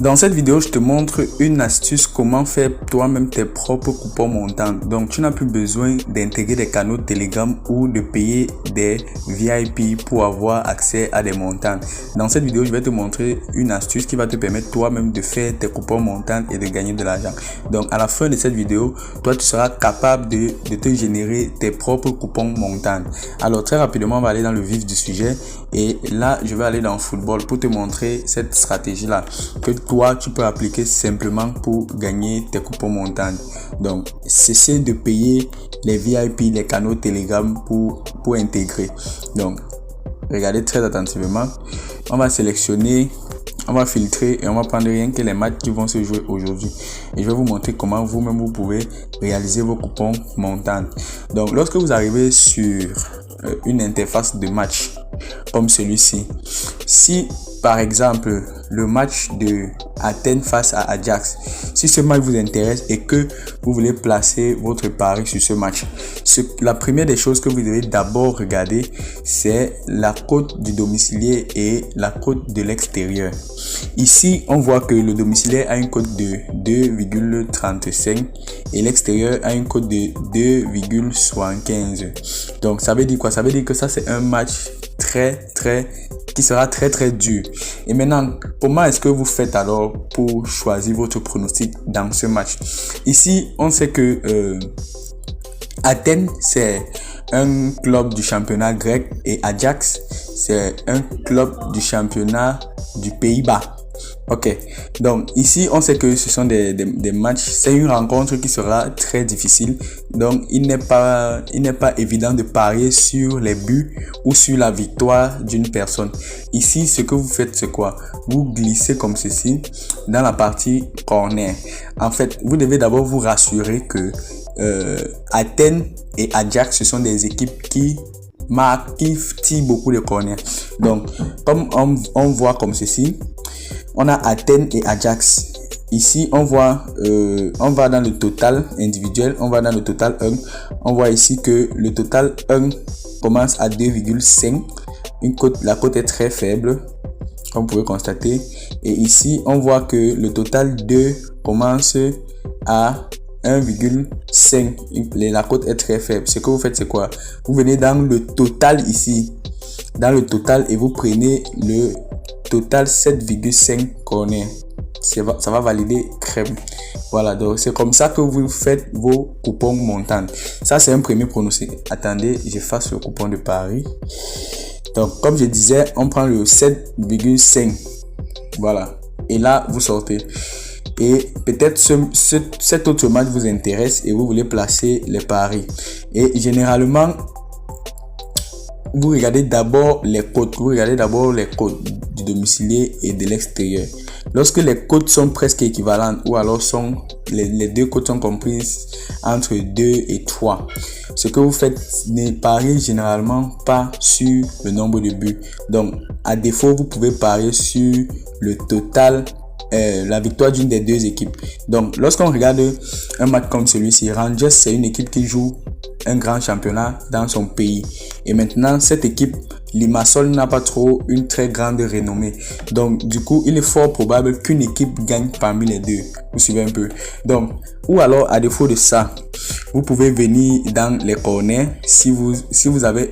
Dans cette vidéo, je te montre une astuce comment faire toi-même tes propres coupons montants. Donc, tu n'as plus besoin d'intégrer des canaux Telegram ou de payer des VIP pour avoir accès à des montants. Dans cette vidéo, je vais te montrer une astuce qui va te permettre toi-même de faire tes coupons montants et de gagner de l'argent. Donc, à la fin de cette vidéo, toi, tu seras capable de te générer tes propres coupons montants. Alors, très rapidement, on va aller dans le vif du sujet. Et là, je vais aller dans le football pour te montrer cette stratégie-là que toi, tu peux appliquer simplement pour gagner tes coupons montants. Donc, cessez de payer les VIP, les canaux Telegram pour intégrer. Donc, regardez très attentivement. On va sélectionner, on va filtrer et on va prendre rien que les matchs qui vont se jouer aujourd'hui. Et je vais vous montrer comment vous-même vous pouvez réaliser vos coupons montants. Donc, lorsque vous arrivez sur une interface de match comme celui-ci, si par exemple le match de Athènes face à Ajax, si ce match vous intéresse et que vous voulez placer votre pari sur ce match, la première des choses que vous devez d'abord regarder, c'est la cote du domicilié et la cote de l'extérieur. Ici, on voit que le domiciliaire a une cote de 2,35 et l'extérieur a une cote de 2,75. Donc, ça veut dire quoi? Ça veut dire que ça, c'est un match qui sera très dur. Et maintenant, comment est-ce que vous faites alors pour choisir votre pronostic dans ce match? Ici, on sait que Athènes, c'est un club du championnat grec et Ajax, c'est un club du championnat du Pays-Bas. Ok, donc ici on sait que ce sont des matchs, c'est une rencontre qui sera très difficile, donc il n'est pas évident de parier sur les buts ou sur la victoire d'une personne. Ici, ce que vous faites, c'est quoi? Vous glissez comme ceci dans la partie corner. En fait, vous devez d'abord vous rassurer que Athènes et Ajax, ce sont des équipes qui tirent beaucoup de corners. Donc, comme on voit comme ceci, on a Athènes et Ajax. Ici, on voit, on va dans le total individuel, on va dans le total 1. On voit ici que le total 1 commence à 2,5. La cote est très faible, comme vous pouvez constater. Et ici, on voit que le total 2 commence à 1,5. La cote est très faible. Ce que vous faites, c'est quoi? Vous venez dans le total ici, dans le total, et vous prenez le total 7,5 corner. Ça va valider crème. Voilà, donc c'est comme ça que vous faites vos coupons montants. Ça, c'est un premier pronostic. Attendez, je fasse le coupon de Paris. Donc, comme je disais, on prend le 7,5. Voilà. Et là, vous sortez. Et peut-être cet autre match vous intéresse et vous voulez placer les paris. Et généralement, vous regardez d'abord les cotes. Vous regardez d'abord les cotes du domicilié et de l'extérieur. Lorsque les cotes sont presque équivalentes ou alors les deux cotes sont comprises entre 2 et 3, ce que vous faites, ne pariez généralement pas sur le nombre de buts. Donc, à défaut, vous pouvez parier sur le total, la victoire d'une des deux équipes. Donc, lorsqu'on regarde un match comme celui-ci, Rangers, c'est une équipe qui joue un grand championnat dans son pays. Et maintenant, cette équipe, Limassol, n'a pas trop une très grande renommée. Donc, du coup, il est fort probable qu'une équipe gagne parmi les deux. Vous suivez un peu? Donc, ou alors, à défaut de ça, vous pouvez venir dans les corners. Si vous avez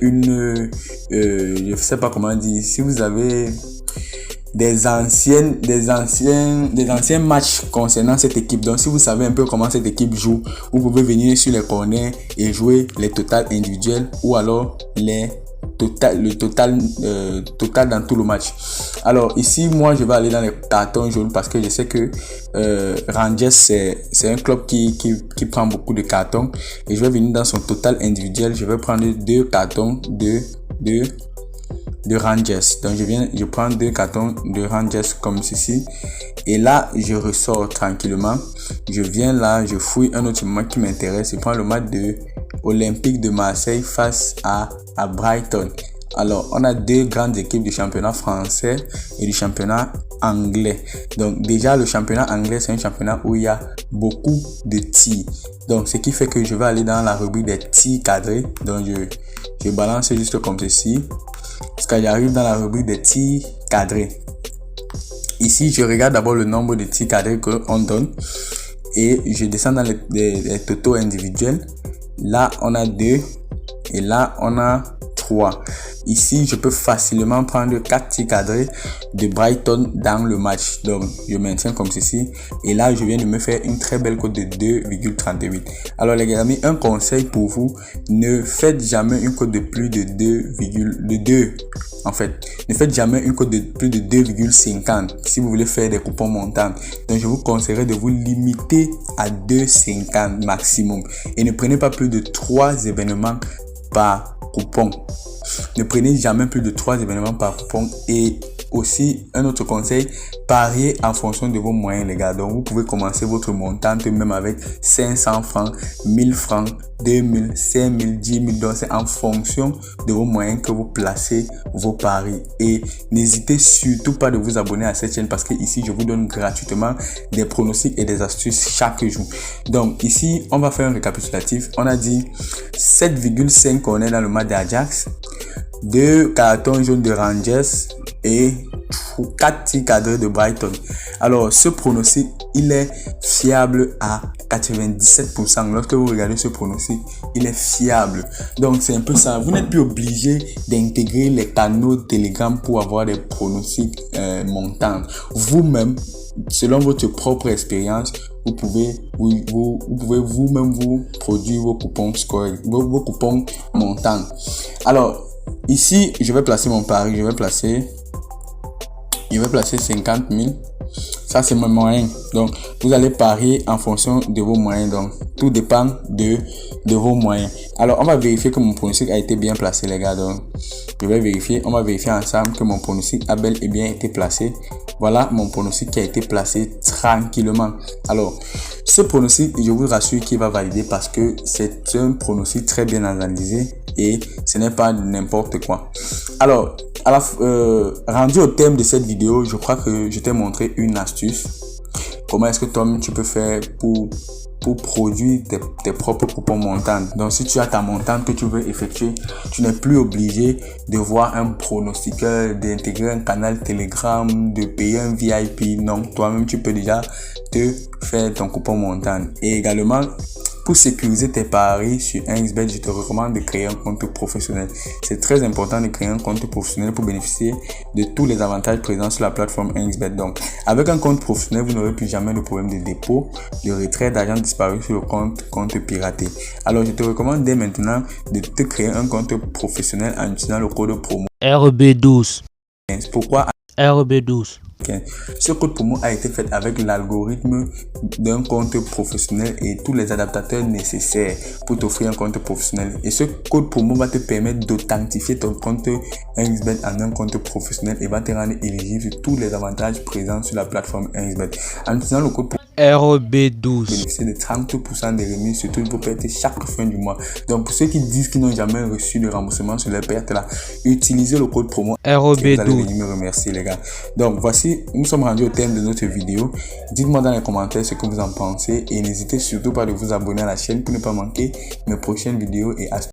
je sais pas comment dire, si vous avez des anciens matchs concernant cette équipe. Donc, si vous savez un peu comment cette équipe joue, vous pouvez venir sur les corners et jouer les totals individuels ou alors le total dans tout le match. Alors ici, moi, je vais aller dans les cartons jaunes parce que je sais que Rangers, c'est un club qui prend beaucoup de cartons. Et je vais venir dans son total individuel. Je vais prendre 2 cartons de Rangers. Donc je prends 2 cartons de Rangers comme ceci. Et là, je ressors tranquillement. Je viens là, je fouille un autre match qui m'intéresse. Je prends le match de Olympique de Marseille face à Brighton. Alors, on a 2 grandes équipes du championnat français et du championnat anglais. Donc, déjà, le championnat anglais, c'est un championnat où il y a beaucoup de tirs. Donc, ce qui fait que je vais aller dans la rubrique des tirs cadrés. Donc, je balance juste comme ceci. Parce que j'arrive dans la rubrique des tirs cadrés. Ici, je regarde d'abord le nombre de tirs cadrés qu'on donne et je descends dans les totaux individuels. Là, on a 2 et là, on a 3. Ici, je peux facilement prendre 4 tirs cadrés de Brighton dans le match. Donc, je maintiens comme ceci. Et là, je viens de me faire une très belle cote de 2,38. Alors, les amis, un conseil pour vous. Ne faites jamais une cote de plus de 2. En fait, ne faites jamais une cote de plus de 2,50 si vous voulez faire des coupons montants. Donc, je vous conseillerais de vous limiter à 2,50 maximum. Et ne prenez pas plus de 3 événements par coupon. Ne prenez jamais plus de 3 événements par coupon. Et aussi, un autre conseil, pariez en fonction de vos moyens, les gars. Donc, vous pouvez commencer votre montante même avec 500 francs, 1000 francs, 2000, 5000, 10 000. Donc, c'est en fonction de vos moyens que vous placez vos paris. Et n'hésitez surtout pas de vous abonner à cette chaîne parce que ici, je vous donne gratuitement des pronostics et des astuces chaque jour. Donc, ici, on va faire un récapitulatif. On a dit 7,5 qu'on est dans le match d'Ajax, 2 cartons jaunes de Rangers et 4 tirs cadrés de Brighton. Alors, ce pronostic, il est fiable à 97%. Lorsque vous regardez ce pronostic, il est fiable. Donc, c'est un peu ça. Vous n'êtes plus obligé d'intégrer les canaux Telegram pour avoir des pronostics montants. Vous-même, selon votre propre expérience, vous pouvez vous-même vous produire vos coupons score, vos coupons montants. Alors, ici, je vais placer mon pari. Je vais placer 50 000. Ça, c'est mon moyen. Donc, vous allez parier en fonction de vos moyens. Donc, tout dépend de vos moyens. Alors, on va vérifier que mon pronostic a été bien placé, les gars. Donc, je vais vérifier. On va vérifier ensemble que mon pronostic a bel et bien été placé. Voilà mon pronostic qui a été placé tranquillement. Alors, ce pronostic, je vous rassure qu'il va valider parce que c'est un pronostic très bien analysé et ce n'est pas n'importe quoi. Alors, rendu au thème de cette vidéo, je crois que je t'ai montré une astuce. Comment est-ce que toi tu peux faire pour produire tes propres coupons montants. Donc, si tu as ta montante que tu veux effectuer, tu n'es plus obligé de voir un pronostiqueur, d'intégrer un canal Telegram, de payer un VIP. Non, toi-même, tu peux déjà te faire ton coupon montant. Et également, pour sécuriser tes paris sur 1xBet, je te recommande de créer un compte professionnel. C'est très important de créer un compte professionnel pour bénéficier de tous les avantages présents sur la plateforme 1xBet. Donc, avec un compte professionnel, vous n'aurez plus jamais de problème de dépôt, de retrait d'argent disparu sur le compte piraté. Alors, je te recommande dès maintenant de te créer un compte professionnel en utilisant le code promo RB12. Pourquoi RB12? Ce code promo a été fait avec l'algorithme d'un compte professionnel et tous les adaptateurs nécessaires pour t'offrir un compte professionnel. Et ce code promo va te permettre d'authentifier ton compte 1xBet en un compte professionnel et va te rendre éligible sur tous les avantages présents sur la plateforme 1xBet. En utilisant le code RB12, bénéficier de 30% de remise sur toutes vos pertes chaque fin du mois. Donc pour ceux qui disent qu'ils n'ont jamais reçu de remboursement sur leurs pertes là, utilisez le code promo RB12. Vous allez venir me remercier, les gars. Donc voici, nous sommes rendus au thème de notre vidéo. Dites-moi dans les commentaires ce que vous en pensez et n'hésitez surtout pas de vous abonner à la chaîne pour ne pas manquer mes prochaines vidéos et astuces.